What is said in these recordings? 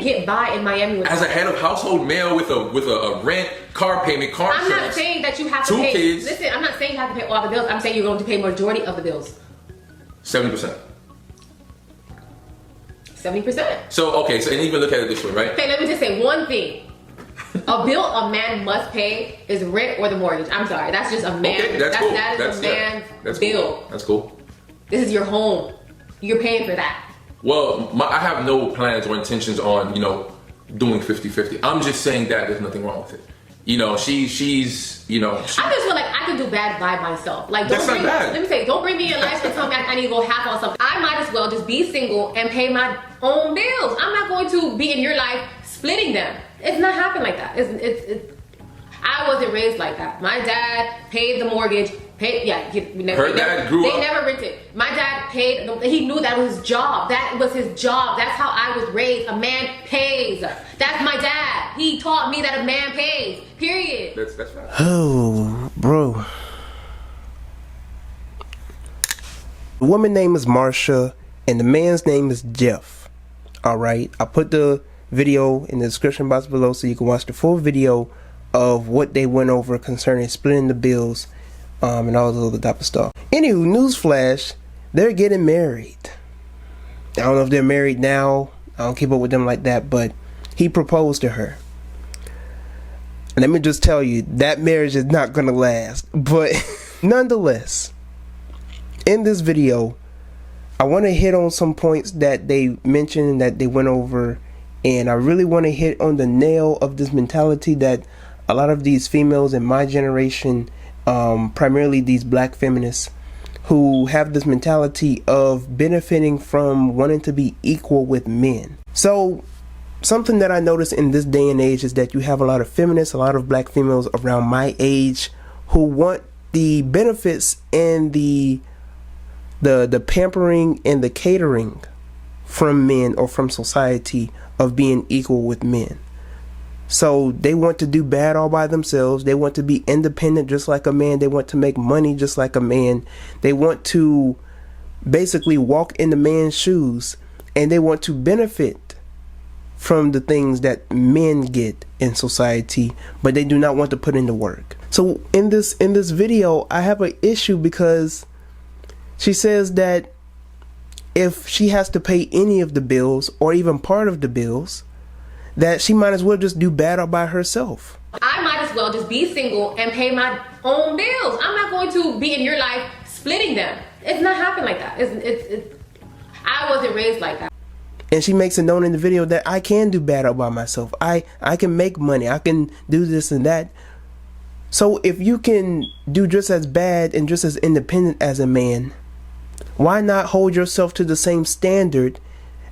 get by in Miami with as a head of household male with a rent, car payment, car I'm insurance. not saying that you have to two pay. kids. Listen, I'm not saying you have to pay all the bills. I'm saying you're going to pay majority of the bills. 70%. 70%. So okay, so and even look at it this way, right? Okay, let me just say one thing. A bill a man must pay is rent or the mortgage. I'm sorry, that's just a man. Okay, that's cool. That is a man's bill. Cool. That's cool. This is your home. You're paying for that. Well, I have no plans or intentions on, doing 50-50. I'm just saying that there's nothing wrong with it. She's I just feel like I can do bad by myself. Like, that's not bad. Let me say, don't bring me in your life and tell me I need to go half on something. I might as well just be single and pay my own bills. I'm not going to be in your life splitting them. It's not happening like that. I wasn't raised like that. My dad paid the mortgage. They never rented. My dad paid. He knew that was his job. That was his job. That's how I was raised. A man pays. That's my dad. He taught me that a man pays. Period. That's right. Oh, bro. The woman's name is Marsha, and the man's name is Jeff. All right. I put the video in the description box below so you can watch the full video of what they went over concerning splitting the bills. And all this other type of stuff. Anywho, newsflash, they're getting married. I don't know if they're married now. I don't keep up with them like that, but he proposed to her. Let me just tell you, that marriage is not going to last. But nonetheless, in this video, I want to hit on some points that they mentioned and that they went over. And I really want to hit on the nail of this mentality that a lot of these females in my generation, primarily these black feminists, who have this mentality of benefiting from wanting to be equal with men. So something that I notice in this day and age is that you have a lot of feminists, a lot of black females around my age who want the benefits and the pampering and the catering from men or from society of being equal with men. So they want to do bad all by themselves. They want to be independent just like a man. They want to make money just like a man. They want to basically walk in the man's shoes, and they want to benefit from the things that men get in society, but they do not want to put in the work. So in this video, I have an issue because she says that if she has to pay any of the bills or even part of the bills, that she might as well just do battle by herself. I might as well just be single and pay my own bills. I'm not going to be in your life splitting them. It's not happening like that. I wasn't raised like that. And she makes it known in the video that I can do battle by myself. I can make money. I can do this and that. So if you can do just as bad and just as independent as a man, why not hold yourself to the same standard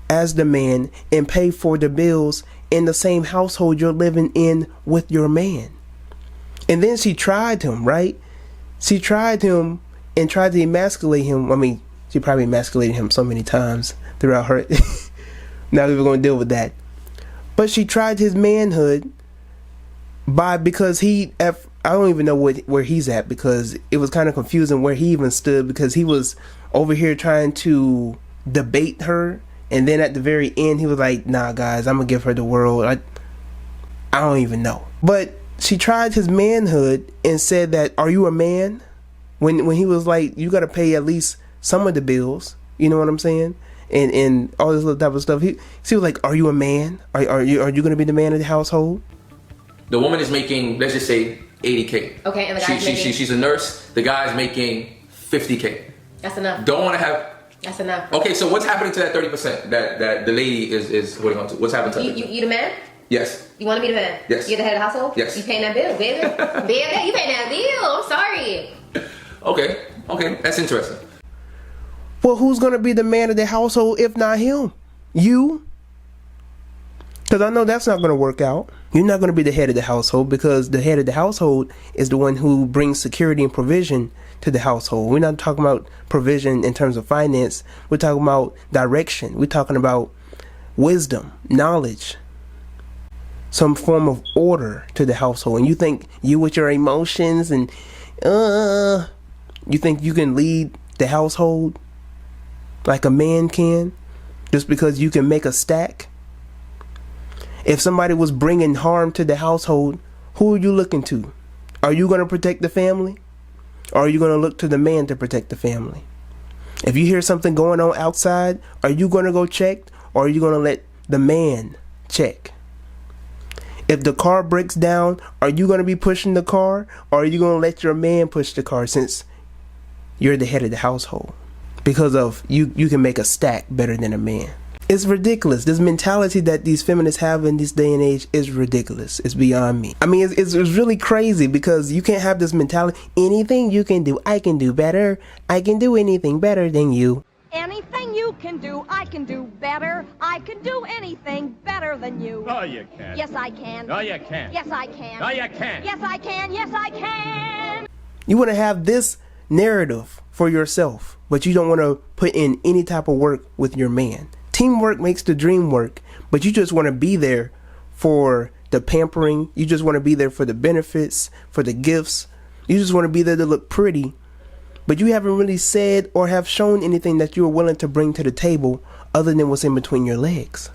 as the man and pay for the bills in the same household you're living in with your man? And then she tried him, right? She tried him and tried to emasculate him. I mean, she probably emasculated him so many times throughout her. Now we're going to deal with that. But she tried his manhood because I don't even know where he's at, because it was kind of confusing where he even stood, because he was over here trying to debate her. And then at the very end, he was like, nah, guys, I'm going to give her the world. I don't even know. But she tried his manhood and said that, are you a man? When he was like, you got to pay at least some of the bills. You know what I'm saying? And all this little type of stuff. She was like, are you a man? Are you going to be the man of the household? The woman is making, let's just say, 80K. Okay, and the guy's making... She's a nurse. The guy's making 50K. That's enough. Don't want to have... That's enough. Okay, so what's happening to that 30% that the lady is holding on to? What's happening to that? You the man? Yes. You want to be the man? Yes. You're the head of the household? Yes. You paying that bill, baby? Baby, you paying that bill. I'm sorry. Okay, that's interesting. Well, who's going to be the man of the household if not him? You? Because I know that's not going to work out. You're not going to be the head of the household, because the head of the household is the one who brings security and provision to the household. We're not talking about provision in terms of finance. We're talking about direction. We're talking about wisdom, knowledge, some form of order to the household. And you think you with your emotions and you think you can lead the household like a man can just because you can make a stack? If somebody was bringing harm to the household, who are you looking to? Are you going to protect the family? Or are you going to look to the man to protect the family? If you hear something going on outside, are you going to go check? Or are you going to let the man check? If the car breaks down, are you going to be pushing the car? Or are you going to let your man push the car since you're the head of the household? Because of you can make a stack better than a man. It's ridiculous. This mentality that these feminists have in this day and age is ridiculous. It's beyond me. I mean, it's really crazy because you can't have this mentality. Anything you can do, I can do better. I can do anything better than you. Anything you can do, I can do better. I can do anything better than you. No, you can't. Yes, I can. No, you can't. Yes, I can. No, you can't. Yes, I can. Yes, I can. You want to have this narrative for yourself, but you don't want to put in any type of work with your man. Teamwork makes the dream work, but you just want to be there for the pampering. You just want to be there for the benefits, for the gifts. You just want to be there to look pretty, but you haven't really said or have shown anything that you are willing to bring to the table other than what's in between your legs.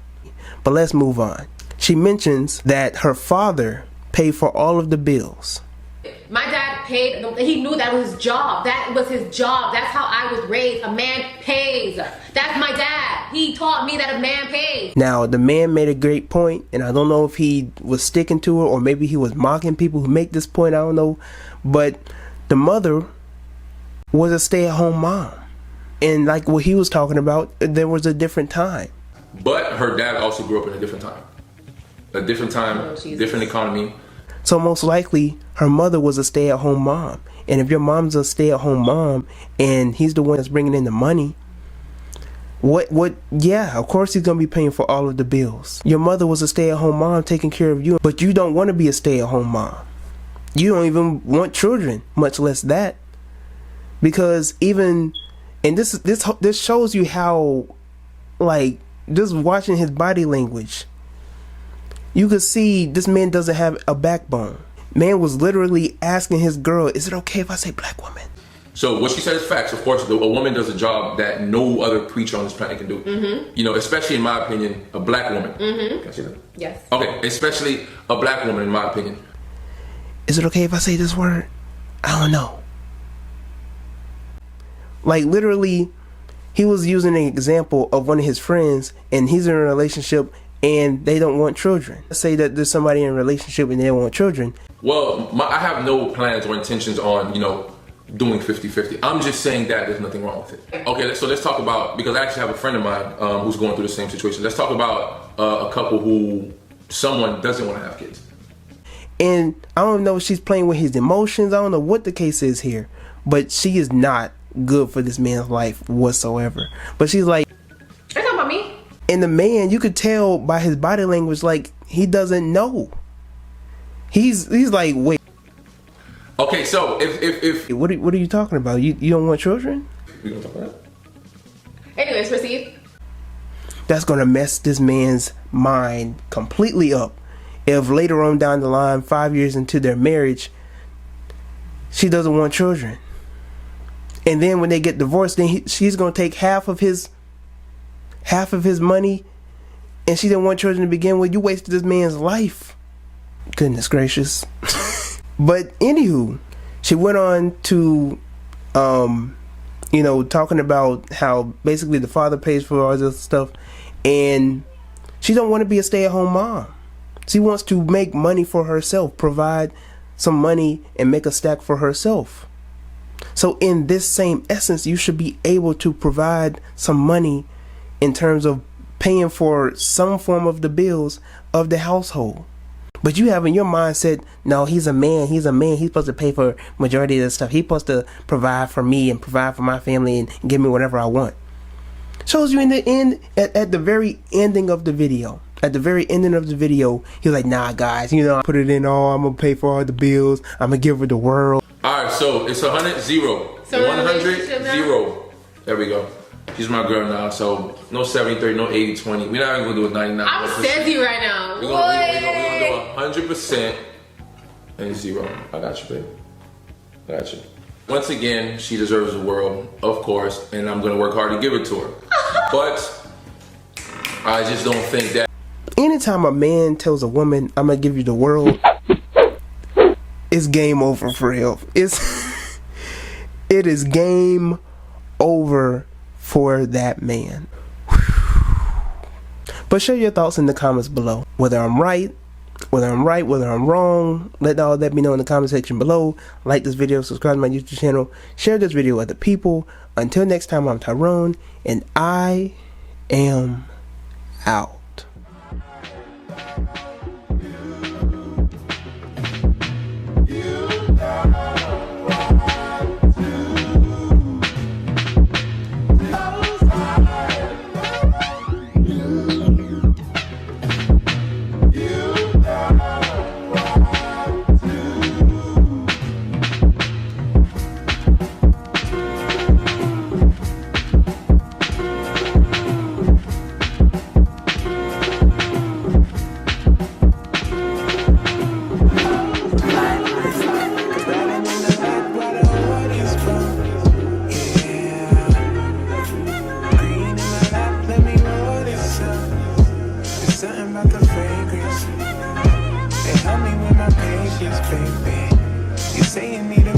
But let's move on. She mentions that her father paid for all of the bills. My dad paid, he knew that was his job. That was his job. That's how I was raised. A man pays. That's my dad. He taught me that a man pays. Now, the man made a great point, and I don't know if he was sticking to it or maybe he was mocking people who make this point. I don't know. But the mother was a stay-at-home mom. And like what he was talking about, there was a different time. But her dad also grew up in a different time. A different time, different economy. So most likely, her mother was a stay-at-home mom. And if your mom's a stay-at-home mom and he's the one that's bringing in the money, yeah, of course he's going to be paying for all of the bills. Your mother was a stay-at-home mom taking care of you, but you don't want to be a stay-at-home mom. You don't even want children, much less that. Because even, and this shows you how, like, just watching his body language, you could see this man doesn't have a backbone. Man was literally asking his girl, is it okay if I say black woman? So what she said is facts. Of course, a woman does a job that no other preacher on this planet can do. Mm-hmm. You know, especially in my opinion, a black woman. Mm-hmm. Can I say that? Yes. Okay, especially a black woman in my opinion. Is it okay if I say this word? I don't know. Like literally, he was using an example of one of his friends and he's in a relationship and they don't want children. Let's say that there's somebody in a relationship and they don't want children. Well, I have no plans or intentions on, you know, doing 50-50. I'm just saying that there's nothing wrong with it. Okay, so let's talk about, because I actually have a friend of mine who's going through the same situation. Let's talk about a couple who someone doesn't want to have kids. And I don't know if she's playing with his emotions. I don't know what the case is here. But she is not good for this man's life whatsoever. But she's like, You're talking about me? and the man, you could tell by his body language, like he doesn't know. He's like, wait. Okay, so if What are you talking about? You don't want children? we gonna talk about that? Anyways, proceed. That's gonna mess this man's mind completely up. If later on down the line, 5 years into their marriage, she doesn't want children, and then when they get divorced, then she's gonna take half of his money, and she didn't want children to begin with. You wasted this man's life. Goodness gracious. But anywho, she went on to, talking about how basically the father pays for all this stuff, and she don't want to be a stay-at-home mom. She wants to make money for herself, provide some money and make a stack for herself. So in this same essence, you should be able to provide some money in terms of paying for some form of the bills of the household. But you have in your mindset, no, he's a man, he's supposed to pay for majority of the stuff. He's supposed to provide for me and provide for my family and give me whatever I want. Shows you in the end, at the very ending of the video. At the very ending of the video, he was like, nah, guys, put it in all. I'm going to pay for all the bills. I'm going to give her the world. All right, so it's 100, 0. So 100, relationship now? 0. There we go. She's my girl now, so no 70-30, no 80-20. We're not even going to do a 99. I'm steady right now. We're going to do 100% and 0. I got you, baby. I got you. Once again, she deserves the world, of course, and I'm going to work hard to give it to her. But I just don't think that. anytime a man tells a woman, I'm gonna give you the world, it's game over for real. It is game over for that man. But share your thoughts in the comments below. Whether I'm right, whether I'm wrong, let all that be known in the comment section below. Like this video, subscribe to my YouTube channel, share this video with other people. Until next time, I'm Tyrone, and I am out. Baby, you say you need a